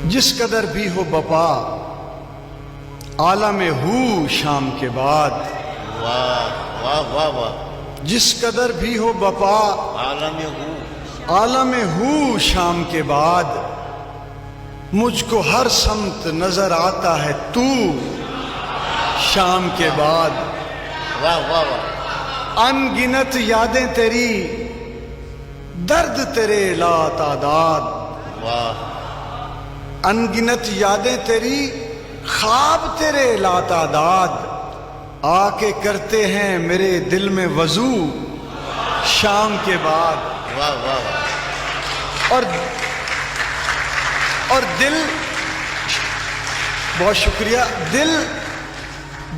جس قدر بھی ہو بپا عالم ہو شام کے بعد، واہ واہ واہ واہ، جس قدر بھی ہو بپا عالم ہو شام کے بعد، مجھ کو ہر سمت نظر آتا ہے تو شام کے بعد۔ واہ واہ واہ، ان گنت یادیں تیری، درد تیرے لا تعداد، واہ، ان گنت یادیں تیری، خواب تیرے لا تعداد، آ کے کرتے ہیں میرے دل میں وضو شام کے بعد۔ واہ واہ واہ، اور دل، بہت شکریہ،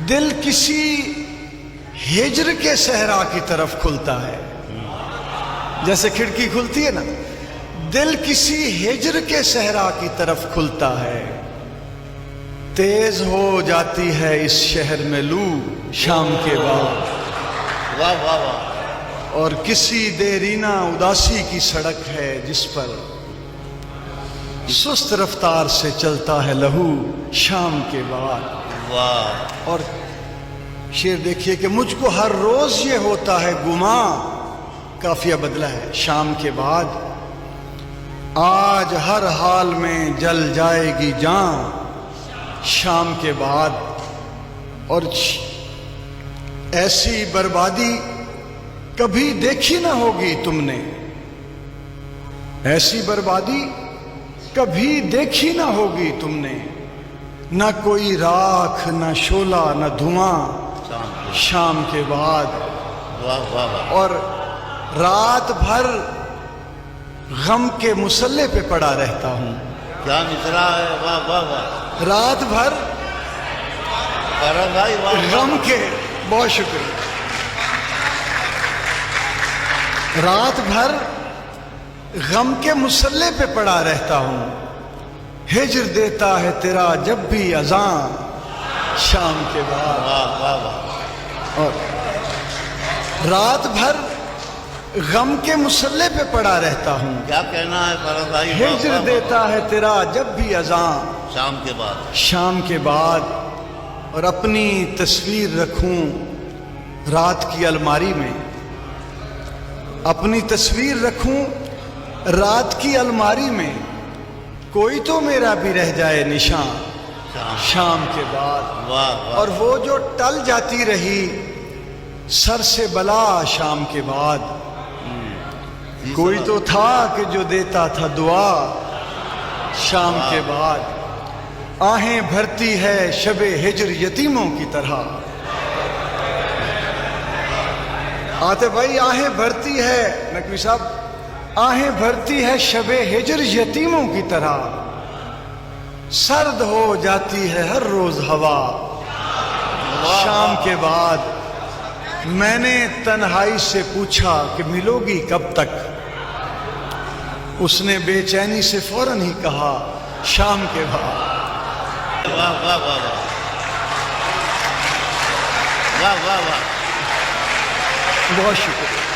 دل کسی ہجر کے صحرا کی طرف کھلتا ہے، جیسے کھڑکی کھلتی ہے نا، دل کسی ہجر کے صحرا کی طرف کھلتا ہے، تیز ہو جاتی ہے اس شہر میں لو شام کے بعد، واہ واہ واہ، اور کسی دیرینہ اداسی کی سڑک ہے جس پر سست رفتار سے چلتا ہے لہو شام کے بعد۔ واہ، اور شعر دیکھیے کہ مجھ کو ہر روز یہ ہوتا ہے گماں، قافیہ بدلا ہے، شام کے بعد آج ہر حال میں جل جائے گی جان شام کے بعد، اور ایسی بربادی کبھی دیکھی نہ ہوگی تم نے، ایسی بربادی کبھی دیکھی نہ ہوگی تم نے، نہ کوئی راکھ نہ شعلہ نہ دھواں شام کے بعد، واہ واہ واہ، اور رات بھر غم کے مسلح پہ پڑا رہتا ہوں، کیا مصرع ہے، واہ واہ واہ، رات بھر کرم بھائی، واہ واہ، غم کے، بہت شکریہ، رات بھر غم کے مسلح پہ پڑا رہتا ہوں، ہجر دیتا ہے تیرا جب بھی اذان شام کے بعد، واہ واہ واہ، اور رات بھر غم کے مسلح پہ پڑا رہتا ہوں، کیا کہنا ہے فرد بھائی، واہ ہجر واہ واہ، دیتا ہے تیرا جب بھی اذان شام کے بعد، شام کے بعد، اور اپنی تصویر رکھوں رات کی الماری میں، اپنی تصویر رکھوں رات کی الماری میں، کوئی تو میرا بھی رہ جائے نشان شام کے بعد، واہ واہ، اور وہ جو ٹل جاتی رہی سر سے بلا شام کے بعد، کوئی تو تھا کہ جو دیتا تھا دعا شام کے بعد، آہیں بھرتی ہے شب ہجر یتیموں کی طرح، آتے بھائی آہیں بھرتی ہے نقوی صاحب، آہیں بھرتی ہے شب ہجر یتیموں کی طرح، سرد ہو جاتی ہے ہر روز ہوا شام کے بعد، میں نے تنہائی سے پوچھا کہ ملو گی کب تک، اس نے بے چینی سے فوراً ہی کہا شام کے بعد۔ واہ واہ واہ واہ، واہ واہ واہ، بہت شکریہ۔